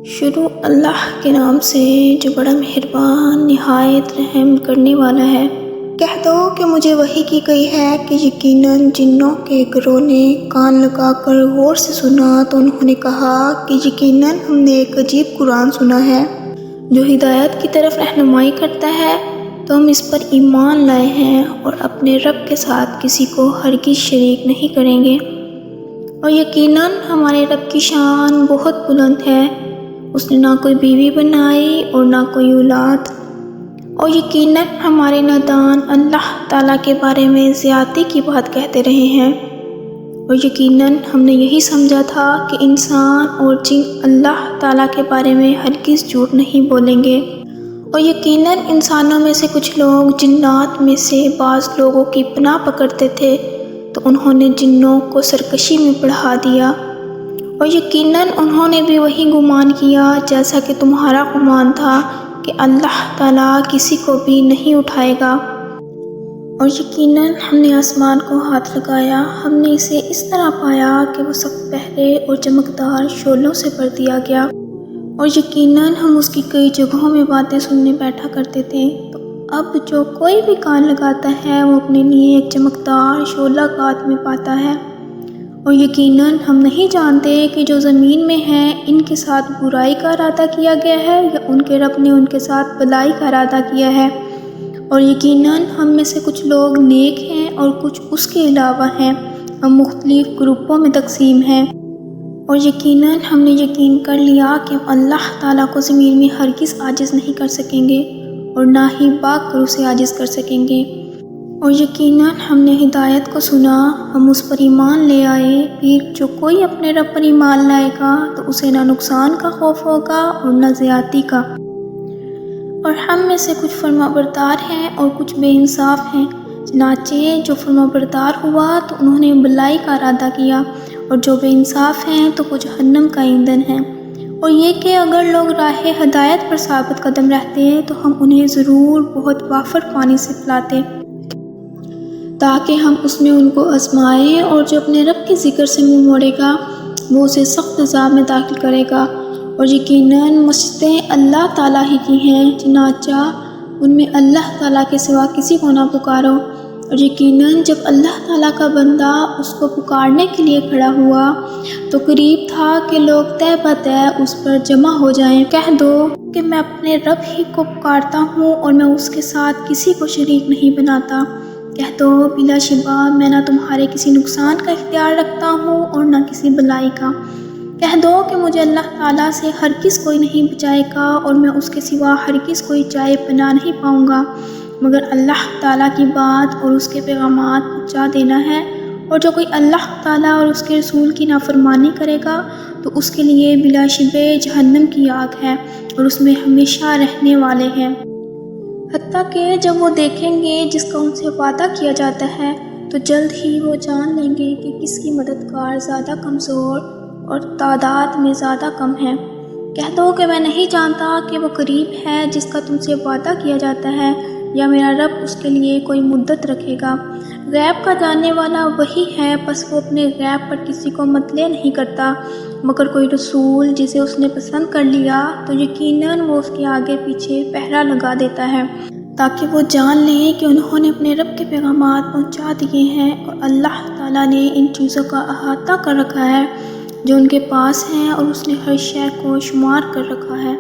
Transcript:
شروع اللہ کے نام سے جو بڑا مہربان نہایت رحم کرنے والا ہے۔ کہہ دو کہ مجھے وحی کی گئی ہے کہ یقیناً جنوں کے گروہ نے کان لگا کر غور سے سنا تو انہوں نے کہا کہ یقیناً ہم نے ایک عجیب قرآن سنا ہے جو ہدایت کی طرف رہنمائی کرتا ہے، تو ہم اس پر ایمان لائے ہیں اور اپنے رب کے ساتھ کسی کو ہرگز شریک نہیں کریں گے، اور یقیناً ہمارے رب کی شان بہت بلند ہے، اس نے نہ کوئی بیوی بنائی اور نہ کوئی اولاد، اور یقیناً ہمارے نادان اللہ تعالیٰ کے بارے میں زیادتی کی بات کہتے رہے ہیں، اور یقیناً ہم نے یہی سمجھا تھا کہ انسان اور جن اللہ تعالیٰ کے بارے میں ہرگز جھوٹ نہیں بولیں گے، اور یقیناً انسانوں میں سے کچھ لوگ جنات میں سے بعض لوگوں کی پناہ پکڑتے تھے تو انہوں نے جنوں کو سرکشی میں بڑھا دیا، اور یقیناً انہوں نے بھی وہی گمان کیا جیسا کہ تمہارا گمان تھا کہ اللہ تعالیٰ کسی کو بھی نہیں اٹھائے گا، اور یقیناً ہم نے آسمان کو ہاتھ لگایا، ہم نے اسے اس طرح پایا کہ وہ سخت پہرے اور چمکدار شعلوں سے بھر دیا گیا، اور یقیناً ہم اس کی کئی جگہوں میں باتیں سننے بیٹھا کرتے تھے، تو اب جو کوئی بھی کان لگاتا ہے وہ اپنے لیے ایک چمکدار شعلہ گات میں پاتا ہے، اور یقیناً ہم نہیں جانتے کہ جو زمین میں ہیں ان کے ساتھ برائی کا ارادہ کیا گیا ہے یا ان کے رب نے ان کے ساتھ بھلائی کا ارادہ کیا ہے، اور یقیناً ہم میں سے کچھ لوگ نیک ہیں اور کچھ اس کے علاوہ ہیں، ہم مختلف گروپوں میں تقسیم ہیں، اور یقیناً ہم نے یقین کر لیا کہ ہم اللہ تعالیٰ کو زمین میں ہرگز عاجز نہیں کر سکیں گے اور نہ ہی پاک روح سے عاجز کر سکیں گے، اور یقیناً ہم نے ہدایت کو سنا، ہم اس پر ایمان لے آئے، پھر جو کوئی اپنے رب پر ایمان لائے گا تو اسے نہ نقصان کا خوف ہوگا اور نہ زیادتی کا، اور ہم میں سے کچھ فرما بردار ہیں اور کچھ بے انصاف ہیں، چنانچہ جو فرما بردار ہوا تو انہوں نے بھلائی کا ارادہ کیا، اور جو بے انصاف ہیں تو وہ جہنم کا ایندھن ہے، اور یہ کہ اگر لوگ راہ ہدایت پر ثابت قدم رہتے تو ہم انہیں ضرور بہت وافر پانی سے پلاتے تاکہ ہم اس میں ان کو آزمائیں، اور جو اپنے رب کے ذکر سے منہ موڑے گا وہ اسے سخت عذاب میں داخل کرے گا، اور یقیناً مسجدیں اللہ تعالیٰ ہی کی ہیں، چنانچہ ان میں اللہ تعالیٰ کے سوا کسی کو نہ پکارو، اور یقیناً جب اللہ تعالیٰ کا بندہ اس کو پکارنے کے لیے کھڑا ہوا تو قریب تھا کہ لوگ طے بطے اس پر جمع ہو جائیں، کہہ دو کہ میں اپنے رب ہی کو پکارتا ہوں اور میں اس کے ساتھ کسی کو شریک نہیں بناتا، کہہ دو بلا شبہ میں نہ تمہارے کسی نقصان کا اختیار رکھتا ہوں اور نہ کسی بلائی کا، کہہ دو کہ مجھے اللہ تعالیٰ سے ہرگز کوئی نہیں بچائے گا اور میں اس کے سوا ہرگز کوئی جائے پناہ نہیں پاؤں گا مگر اللہ تعالیٰ کی بات اور اس کے پیغامات پہنچا دینا ہے، اور جو کوئی اللہ تعالیٰ اور اس کے رسول کی نافرمانی کرے گا تو اس کے لیے بلا شبہ جہنم کی آگ ہے اور اس میں ہمیشہ رہنے والے ہیں، حتیٰ کہ جب وہ دیکھیں گے جس کا ان سے وعدہ کیا جاتا ہے تو جلد ہی وہ جان لیں گے کہ کس کی مددگار زیادہ کمزور اور تعداد میں زیادہ کم ہے، کہہ دو کہ میں نہیں جانتا کہ وہ قریب ہے جس کا تم سے وعدہ کیا جاتا ہے یا میرا رب اس کے لیے کوئی مدت رکھے گا، غیب کا جاننے والا وہی ہے، پس وہ اپنے غیب پر کسی کو مطلع نہیں کرتا مگر کوئی رسول جسے اس نے پسند کر لیا تو یقیناً وہ اس کے آگے پیچھے پہرا لگا دیتا ہے تاکہ وہ جان لیں کہ انہوں نے اپنے رب کے پیغامات پہنچا دیے ہیں، اور اللہ تعالیٰ نے ان چیزوں کا احاطہ کر رکھا ہے جو ان کے پاس ہیں، اور اس نے ہر شے کو شمار کر رکھا ہے۔